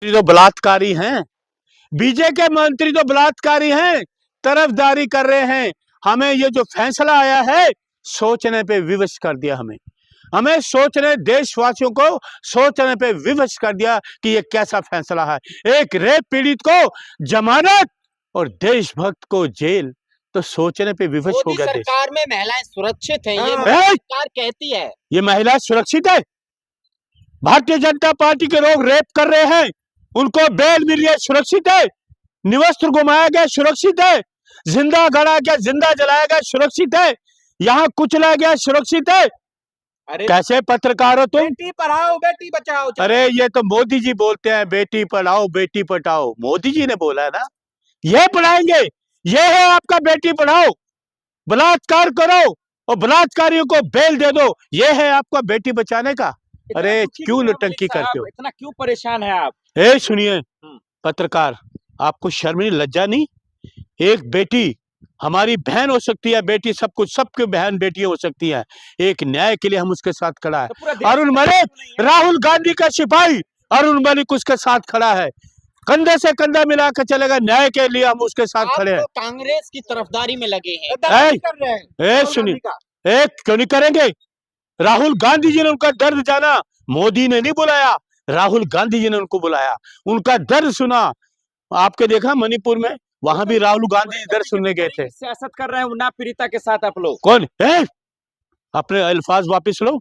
तो बलात्कारी हैं, बीजेपी के मंत्री तो बलात्कारी हैं, तरफदारी कर रहे हैं। हमें ये जो फैसला आया है सोचने पे विवश कर दिया। हमें सोचने, देशवासियों को सोचने पे विवश कर दिया कि ये कैसा फैसला है। एक रेप पीड़ित को जमानत और देशभक्त को जेल, तो सोचने पे विवश हो गया। सरकार में महिलाएं सुरक्षित हैं, ये सरकार कहती है। ये महिला सुरक्षित है? भारतीय जनता पार्टी के लोग रेप कर रहे हैं, उनको बेल मिली है, सुरक्षित है? निवस्त्र घुमाया गया, सुरक्षित है? जिंदा गड़ा गया, जिंदा जलाया गया, सुरक्षित है? यहाँ कुचला गया, सुरक्षित है? अरे कैसे पत्रकार हो तुम? बेटी पढ़ाओ बेटी बचाओ। अरे ये तो मोदी जी बोलते हैं, बेटी पढ़ाओ बेटी पढ़ाओ। मोदी जी ने बोला है ना, ये पढ़ाएंगे। ये है आपका बेटी पढ़ाओ। बलात्कार करो और बलात्कारियों को बेल दे दो, ये है आपका बेटी बचाने का। अरे क्यों नौटंकी करते हो? इतना क्यों परेशान है आप? सुनिए पत्रकार, आपको शर्म नहीं, लज्जा नहीं? एक बेटी हमारी बहन हो सकती है, बेटी सब कुछ, सबके बहन बेटी हो सकती है। एक न्याय के लिए हम उसके साथ खड़ा है। तो अरुण मलिक, राहुल गांधी का सिपाही अरुण मलिक उसके साथ खड़ा है, कंधे से कंधा मिलाकर चलेगा। न्याय के लिए हम उसके साथ खड़े हैं। तो कांग्रेस की तरफदारी में लगे हैं। सुनिए, क्यों नहीं करेंगे? राहुल गांधी जी ने उनका दर्द जाना, मोदी ने नहीं बुलाया, राहुल गांधी जी ने उनको बुलाया, उनका दर्द सुना। आपके देखा मणिपुर में, वहां भी राहुल गांधी दर्द सुनने गए थे। सियासत कर रहे हैं उन्नाव पीड़िता के साथ आप लोग। कौन है? अपने अल्फाज वापस लो।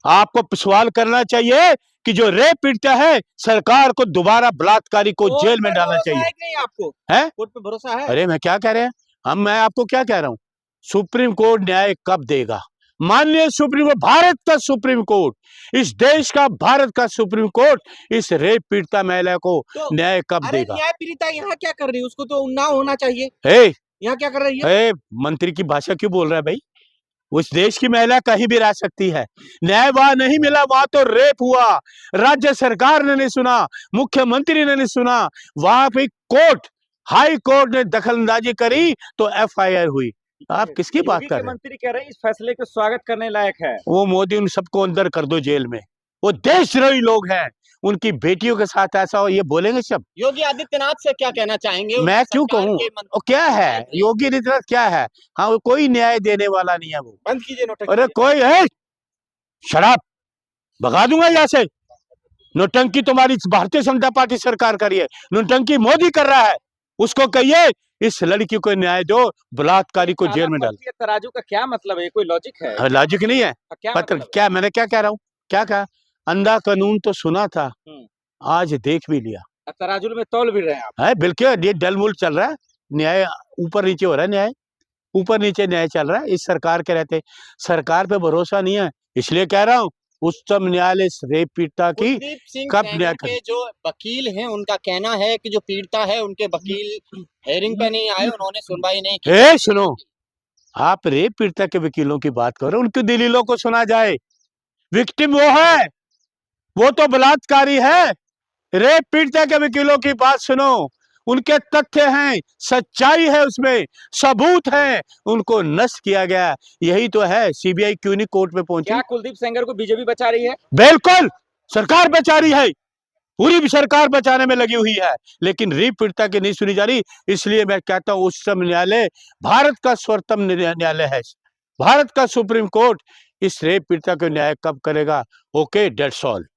आपको सवाल करना चाहिए कि जो रेप पीड़िता है, सरकार को दोबारा बलात्कारी को जेल में डालना चाहिए। नहीं आपको है कोर्ट पे भरोसा है? अरे मैं क्या कह रहे हैं मैं आपको क्या कह रहा हूँ, सुप्रीम कोर्ट न्याय कब देगा? माननीय सुप्रीम कोर्ट, भारत का सुप्रीम कोर्ट, इस देश का भारत का सुप्रीम कोर्ट इस रेप पीड़िता महिला को तो न्याय कब देगा? न्याय पीड़िता यहाँ क्या कर रही है? उसको तो उन्नाव होना चाहिए। यहाँ क्या कर रही है? मंत्री की भाषा क्यों बोल रहा है भाई? उस देश की महिला कहीं भी रह सकती है। न्याय वहां नहीं मिला, वहां तो रेप हुआ, राज्य सरकार ने नहीं सुना, मुख्यमंत्री ने नहीं सुना, वहां पे कोर्ट, हाई कोर्ट ने दखलंदाजी करी तो एफआईआर हुई। आप किसकी बात कर रहे हैं? मंत्री कह रहे हैं इस फैसले को स्वागत करने लायक है। वो मोदी उन सबको अंदर कर दो जेल में, वो देशद्रोही लोग हैं। उनकी बेटियों के साथ ऐसा हो, ये बोलेंगे सब? योगी आदित्यनाथ से क्या कहना चाहेंगे? मैं क्यों कहूँ? क्या है योगी आदित्यनाथ, क्या है? हाँ, वो कोई न्याय देने वाला नहीं है। वो बंद कीजिए नोटंकी। अरे कोई है, शराब भगा दूंगा यहाँ से। नोटंकी तुम्हारी भारतीय जनता पार्टी सरकार करी है, नोटंकी मोदी कर रहा है। उसको कहिए इस लड़की को न्याय दो, बलात्कारी को जेल में डाल। तराजू का क्या मतलब है? कोई लॉजिक है? लॉजिक नहीं है। पत्र क्या मैंने क्या कह रहा हूँ? क्या कहा? अंधा कानून तो सुना था, आज देख भी लिया। तराजू में तौल भी रहे हैं आप? है बिल्कुल, ये डलमुल चल रहा है। न्याय ऊपर नीचे हो रहा है, न्याय ऊपर नीचे न्याय चल रहा है इस सरकार के रहते। सरकार पे भरोसा नहीं है, इसलिए कह रहा हूँ उच्चतम न्यायालय रेप पीड़िता की कब न्याय करे। जो वकील हैं उनका कहना है कि जो पीड़िता है उनके वकील हेयरिंग पे नहीं आए, उन्होंने सुनवाई नहीं की। सुनो, आप रेप पीड़िता के वकीलों की बात करो, उनकी दलीलों को सुना जाए। विक्टिम वो है, वो तो बलात्कारी है। रेप पीड़िता के वकीलों की बात सुनो, उनके तथ्य हैं, सच्चाई है, उसमें सबूत है, उनको नष्ट किया गया। यही तो है। सीबीआई क्यों नहीं कोर्ट में पहुंची? क्या कुलदीप सेंगर को बीजेपी बचा रही है? बिल्कुल, सरकार बचा रही है, पूरी भी सरकार बचाने में लगी हुई है, लेकिन रेप पीड़िता की नहीं सुनी जा रही। इसलिए मैं कहता हूं उच्चतम न्यायालय भारत का सर्वोत्तम न्यायालय है, भारत का सुप्रीम कोर्ट इस रेप पीड़िता को न्याय कब करेगा? Okay, that's all.